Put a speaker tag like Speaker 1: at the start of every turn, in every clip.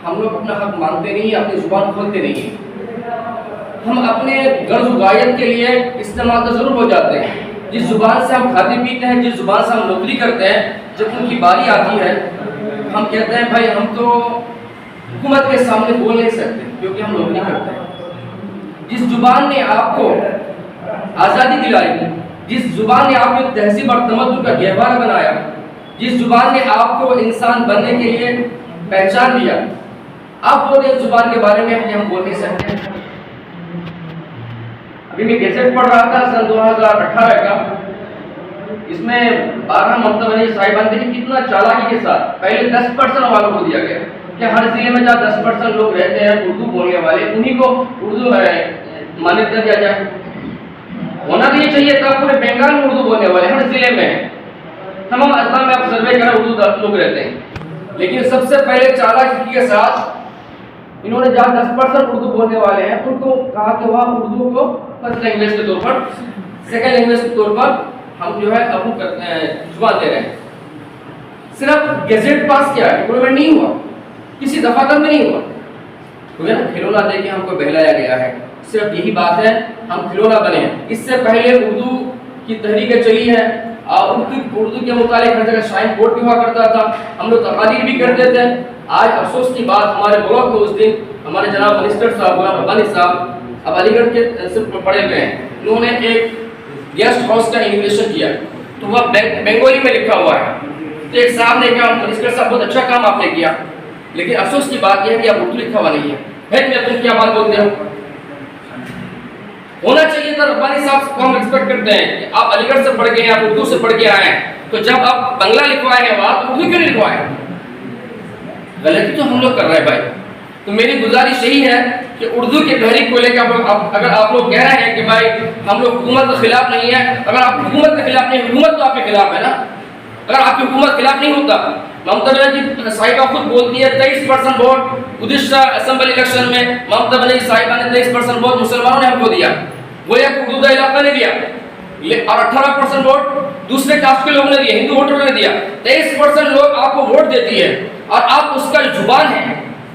Speaker 1: हम लोग अपना हक मांगते नहीं, अपनी जुबान खोलते नहीं। हम अपने गर्ज गायत के लिए इस्तेमाल तो जरूर हो जाते हैं। जिस जुबान से हम खाते पीते हैं, जिस जुबान से हम नौकरी करते हैं, जब उनकी बारी आती है हम कहते हैं भाई हम तो हुकूमत के सामने बोल नहीं सकते क्योंकि हम नौकरी करते हैं। जिस जुबान ने आपको आज़ादी दिलाई, जिस जुबान ने आपको तहजीब और तमद्दुन का गहवारा बनाया, जिस जुबान ने आपको इंसान बनने के लिए पहचान दिया, आप बोल रहे जुबान के बारे में हम बोल नहीं सकते। अभी मैं गैजेट पढ़ रहा था सन 2018 का, इसमें 12 ममता बनर्जी साहिबान देखिए कितना चालाकी के साथ पहले 10% वालों को दिया गया कि हर जिले में जहाँ 10% लोग रहते हैं उर्दू बोलने वाले, उन्हीं को उर्दू मान्यता दिया जाए। होना भी चाहिए था पूरे बंगाल में उर्दू बोलने वाले हर जिले में, तमाम अजला में आप सर्वे करें उर्दू लोग रहते हैं। लेकिन सबसे पहले चालाकी के साथ इन्होंने जहाँ 10% उर्दू बोलने वाले हैं उनको कहा कि वह उर्दू को फर्स्ट लैंग्वेज के तौर पर, सेकेंड लैंग्वेज के तौर पर हम जो है अप्रूव करते हैं, जुबान दे रहे हैं। सिर्फ गैजेट पास किया है, इम्प्लीमेंट नहीं हुआ, किसी दफातर में नहीं हुआ। तो ना खिलौना दे के हमको बहलाया गया है, सिर्फ यही बात है हम खिलौना बने। इससे पहले उर्दू की तहरीकें चली है और उर्दू के मुतालिक हर जगह शाइन बोर्ड भी हुआ करता था, हम लोग तकारीर भी करते थे। आज अफसोस की बात हमारे ब्लॉक में उस दिन हमारे जनाब मिनिस्टर साहब गुलाम रब्बानी साहब अब अलीगढ़ के से पढ़े हुए हैं, उन्होंने एक गेस्ट हाउस का इनोवेशन किया तो वह बंगाली में लिखा हुआ है। तो एक साहब ने कहा मिनिस्टर साहब बहुत अच्छा काम आपने किया, लेकिन अफसोस की बात यह है कि आप उर्दू लिखा हुआ नहीं है। मैं तुम क्या बात बोलते हो? होना चाहिए था। रब्बानी साहब को हम एक्सपेक्ट करते हैं कि आप अलीगढ़ से पढ़ के हैं, आप उर्दू से पढ़ के आए हैं, तो जब आप बंगला लिखवाए हैं वहां तो उर्दू क्यों नहीं लिखवाए? गलती तो हम लोग कर रहे हैं भाई। तो मेरी गुजारिश यही है कि उर्दू की तहरीक को लेकर अगर आप लोग कह रहे हैं कि भाई हम लोग हुकूमत के खिलाफ नहीं है, अगर आप हुकूमत के खिलाफ नहीं, हुकूमत तो आपके खिलाफ है ना। अगर आपकी हुकूमत खिलाफ नहीं होता, ममता बनर्जी साहिबा खुद बोलती है 23% वोट गुज़िश्ता असेंबली इलेक्शन में ममता बनर्जी साहिबा ने 23% वोट मुसलमानों ने हमको दिया, वो एक उर्दू का इलाका ने दिया, और 18% वोट दूसरे कास्ट के लोगों ने दिया, हिंदू वोटरों ने दिया। 23% लोग आपको वोट देती है और आप उसका जुबान है,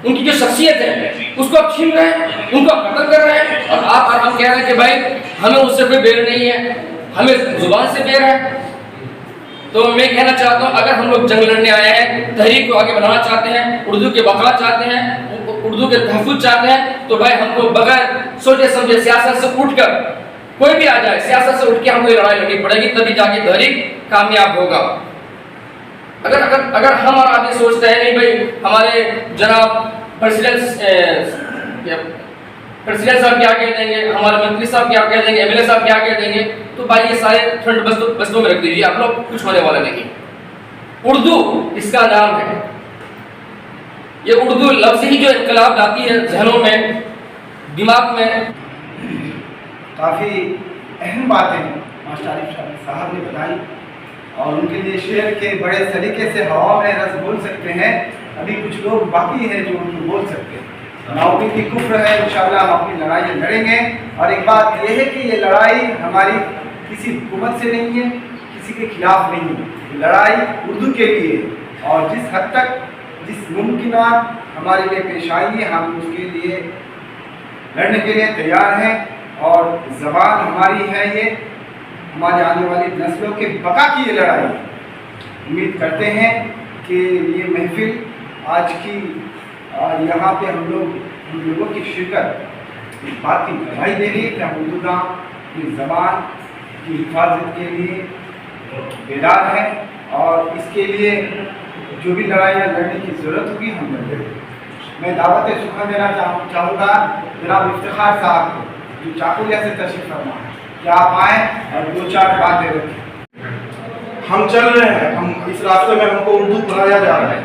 Speaker 1: उनकी जो शख्सियत है उसको आप छीन रहे हैं, उनको आप कत्ल कर रहे हैं, और हम कह रहे हैं कि भाई हमें उससे कोई बैर नहीं है, हमें जुबान से बैर है। तो मैं कहना चाहता हूँ अगर हम लोग जंग लड़ने आए हैं, तहरीक को आगे बढ़ाना चाहते हैं, उर्दू के बका चाहते हैं, उर्दू के तहफ़्फ़ुज़ चाहते हैं, तो भाई हमको बगैर सोचे समझे सियासत से उठकर कोई भी आ जाए, सियासत से उठ के हमको लड़ाई लड़नी पड़ेगी, तभी जाके तहरीक कामयाब होगा। अगर हम और आप ये सोचते हैं नहीं भाई हमारे जनाब प्रेसिडेंट साहब क्या कह देंगे, हमारे मंत्री साहब क्या कह देंगे, एमएलए साहब क्या कह देंगे, तो भाई ये सारे फ्रंट बस्तों में रख दीजिए, आप लोग कुछ होने वाला नहीं। उर्दू इसका नाम है, ये उर्दू लफ्ज़ ही जो इनकलाब लाती है जहनों में, दिमाग में।
Speaker 2: काफ़ी अहम बातें मास्टर आरिफ साहब ने बताई और उनके लिए शेर के बड़े तरीके से हवा में रस बोल सकते हैं। अभी कुछ लोग बाकी हैं जो उनको बोल सकते हैं। नाउमीद की कुफ्र है, इंशाअल्लाह हम अपनी लड़ाई लड़ेंगे। और एक बात यह है कि ये लड़ाई हमारी किसी हुकूमत से नहीं है, किसी के खिलाफ नहीं है, लड़ाई उर्दू के लिए। और जिस हद तक जिस मुमकिनात हमारे लिए पेश आई है हम उसके लिए लड़ने के लिए तैयार हैं। और ज़बान हमारी है, ये हमारे आने वाली नस्लों के बका की ये लड़ाई। उम्मीद करते हैं कि ये महफिल आज की यहाँ पे हम लोगों की शिरकत इस बात की गवाही दे रही है कि हम उर्दू की ज़बान की हिफाजत के लिए बेदार हैं और इसके लिए जो भी लड़ाइयाँ लड़ने की ज़रूरत होगी हम लड़ेंगे। मैं दावत सुखन देना चाहूँगा जनाब इफ्तिखार साहब को जो चाकुलिया से तशरीफ़ फरमा है, क्या आप आएँ और दो चार बातें रखें।
Speaker 3: हम चल रहे हैं, हम इस रास्ते में हमको उर्दू पढ़ाया जा रहा है,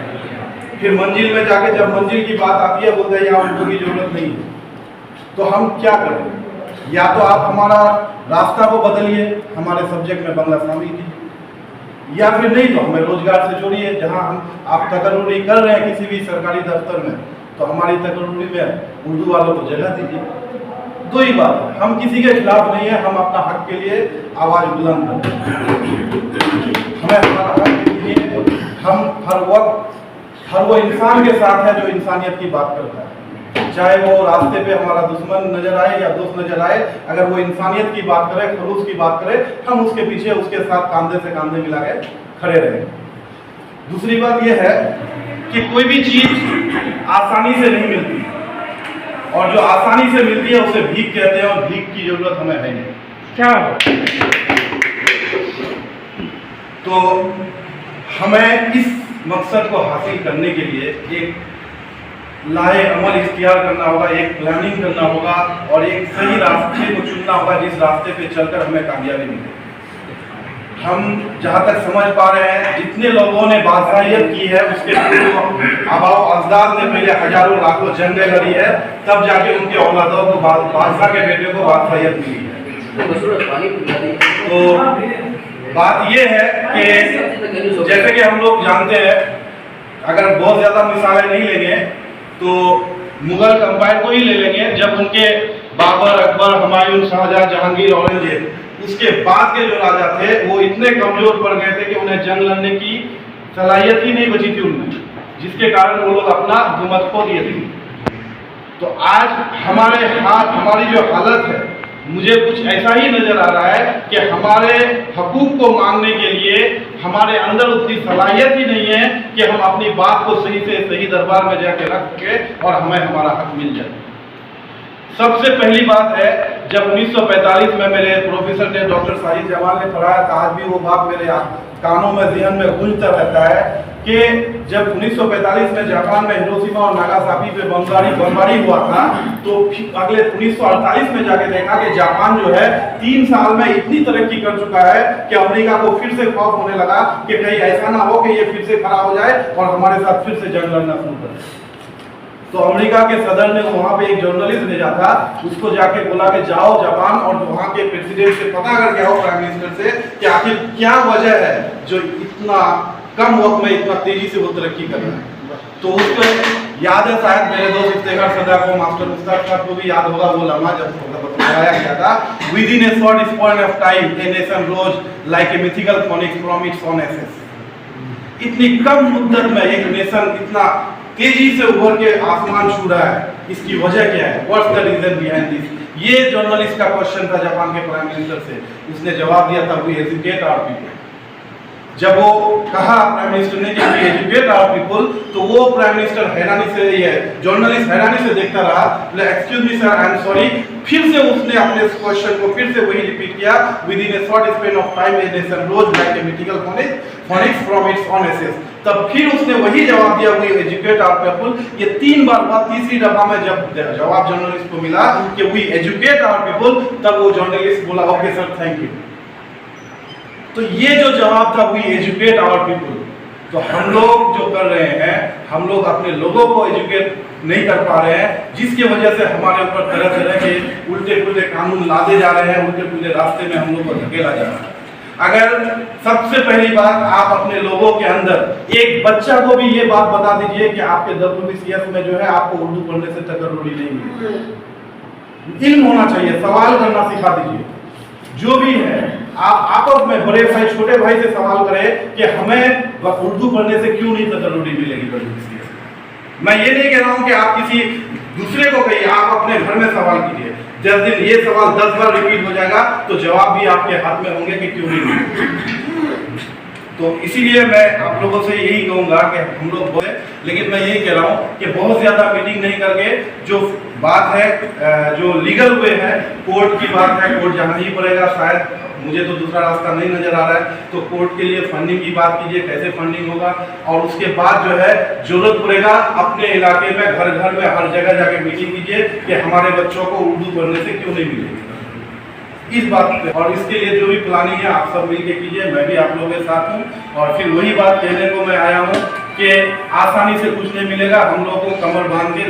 Speaker 3: फिर मंजिल में जाके जब मंजिल की बात आती है बोलते हैं यहाँ उर्दू की जरूरत नहीं है, तो हम क्या करें? या तो आप हमारा रास्ता को बदलिए, हमारे सब्जेक्ट में बांग्ला शामिल कीजिए, या फिर नहीं तो हमें रोजगार से जोड़िए। जहाँ हम आप तकर्रुरी कर रहे हैं किसी भी सरकारी दफ्तर में, तो हमारी तकर्रुरी में उर्दू वालों को जगह दीजिए। दो ही बात है, हम किसी के खिलाफ नहीं है, हम अपना हक के लिए आवाज़ बुलंद करते हैं। हमें हमारा हक दीजिए। हम हर वक्त हर वो इंसान के साथ है जो इंसानियत की बात करता है, चाहे वो रास्ते पे हमारा दुश्मन नजर आए या दोस्त नजर आए, अगर वो इंसानियत की बात करे, खलूस की बात करे, हम उसके पीछे उसके साथ कंधे से कंधे मिला के खड़े रहे। दूसरी बात यह है कि कोई भी चीज आसानी से नहीं मिलती, और जो आसानी से मिलती है उसे भीख कहते हैं, और भीख की जरूरत हमें है नहीं।
Speaker 4: क्या
Speaker 3: तो हमें इस मकसद को हासिल करने के लिए एक लाहे अमल इख्तियार करना होगा, एक प्लानिंग करना होगा, और एक सही रास्ते को चुनना होगा जिस रास्ते पे चलकर हमें कामयाबी मिले। हम जहाँ तक समझ पा रहे हैं, जितने लोगों ने बादशाहियत की है उसके आबाओ अजदाद ने पहले हजारों लाखों जंगें लड़ी है, तब जाके उनके औलादों को बादशाह के बेटे को बादशाहियत मिली है। तो बात यह है कि जैसे कि हम लोग जानते हैं, अगर बहुत ज़्यादा मिसालें नहीं लेंगे तो मुगल कंपायर को ही ले लेंगे। जब उनके बाबर, अकबर, हुमायूं, शाहजहां, जहांगीर, औरंगजेब, उसके बाद के जो राजा थे वो इतने कमजोर पड़ गए थे कि उन्हें जंग लड़ने की सलाहियत ही नहीं बची थी उनमें, जिसके कारण वो लोग अपना हुकूमत खो दिए थे। तो आज हमारे हाथ, हमारी जो हालत है, मुझे कुछ ऐसा ही नजर आ रहा है कि हमारे हकूक को मांगने के लिए हमारे अंदर उतनी सलाहियत ही नहीं है कि हम अपनी बात को सही से सही दरबार में जाके रख सके और हमें हमारा हक मिल जाए। सबसे पहली बात है, जब 1945 में मेरे प्रोफेसर ने, डॉक्टर साहिद जमाल ने पढ़ाया था, आज भी वो बात मेरे कानों में, ज़हन में गूंजता रहता है कि जब 1945 में जापान में हिरोशिमा और नागासाकी पे बमबारी हुआ था, तो अगले 1948 में जाके देखा कि जापान जो है 3 साल में इतनी तरक्की कर चुका है कि अमेरिका को फिर से खौफ होने लगा कि कहीं ऐसा ना हो कि ये फिर से खड़ा हो जाए और हमारे साथ फिर से जंग लड़ना शुरू कर दे। तो अमेरिका के सदर ने वहां पे एक जर्नलिस्ट भेजा था, उसको जाके बोला कि जाओ जापान और वहां के प्रेसिडेंट से पता करके आओ, प्राइम मिनिस्टर से, कि आखिर क्या वजह है जो इतना कम वक्त में इतना तेजी से वो तरक्की कर रहा है। तो उसको याद है, शायद मेरे दोस्त इफ्तेखार सदा को, मास्टर मुश्ताक साहब को भी याद होगा वो लम्हा जब बताया गया था, within a short span of time a nation rose like a mythical phoenix from its own ashes. इतनी कम मुद्दत में एक नेशन इतना तेजी से उभर के आसमान छू रहा है, इसकी वजह क्या है? What's the reason behind this? ये जर्नलिस्ट का क्वेश्चन था जापान के प्राइम मिनिस्टर से। उसने जवाब दिया था, वी एजुकेट आवर पीपल। जब वो कहा प्राइम मिनिस्टर ने कि वी एजुकेट आवर पीपल, तो वो प्राइम मिनिस्टर हैरानी से, ये जर्नलिस्ट हैरानी से देखता रहा, बोले excuse me sir, I am sorry. फिर से उसने अपने क्वेश्चन को फिर से वही रिपीट किया, within a short span of time a nation rose like a mythical phoenix from its own ashes. तब फिर उसने वही जवाब दिया, वी एजुकेट आवर पीपल। ये 3 बार हुआ, तीसरी दफा में जब जवाब जर्नलिस्ट को मिला कि वी एजुकेट आवर पीपल, तब वो जर्नलिस्ट बोला ओके सर, थैंक यू। तो ये जो जवाब था, वी एजुकेट आवर पीपल, तो हम लोग जो कर रहे हैं, हम लोग अपने लोगों को एजुकेट नहीं कर पा रहे हैं, जिसकी वजह से हमारे ऊपर तरह तरह के उल्टे पुल्टे कानून लादे जा रहे हैं, उल्टे पुल्टे रास्ते में हम लोग को धकेला जा रहा है। अगर सबसे पहली बात, आप अपने लोगों के अंदर एक बच्चा को भी ये बात बता दीजिए कि आपके WBCS में जो है आपको उर्दू पढ़ने से तकर्रुरी नहीं मिलेगी। इल्म होना चाहिए, सवाल करना सिखा दीजिए। जो भी है, आप आपस में बड़े भाई छोटे भाई से सवाल करें कि हमें उर्दू पढ़ने से क्यों नहीं तकर्रुरी मिलेगी WBCS। मैं ये नहीं कह रहा हूँ कि आप किसी दूसरे को कहिए, आप अपने घर में सवाल कीजिए। जिस दिन ये सवाल 10 बार रिपीट हो जाएगा तो जवाब भी आपके हाथ में होंगे कि क्यों नहीं। तो इसीलिए मैं आप लोगों से यही कहूँगा कि हम लोग बोले, लेकिन मैं यही कह रहा हूँ कि बहुत ज़्यादा मीटिंग नहीं करके, जो बात है, जो लीगल वे है, कोर्ट की बात है, कोर्ट जाना ही पड़ेगा। शायद मुझे तो दूसरा रास्ता नहीं नजर आ रहा है, तो कोर्ट के लिए फंडिंग की बात कीजिए, कैसे फंडिंग होगा। और उसके बाद जो है जरूरत पड़ेगा, अपने इलाके में घर घर में हर जगह जाके मीटिंग कीजिए कि हमारे बच्चों को उर्दू पढ़ने से क्यों नहीं मिलेगी, इस बात पे। और इसके लिए जो भी प्लानिंग है आप सब मिलके कीजिए, मैं भी आप लोगों के साथ हूँ। और फिर वही बात कहने को मैं आया हूँ कि आसानी से कुछ नहीं मिलेगा, हम लोगों को कमर बांध के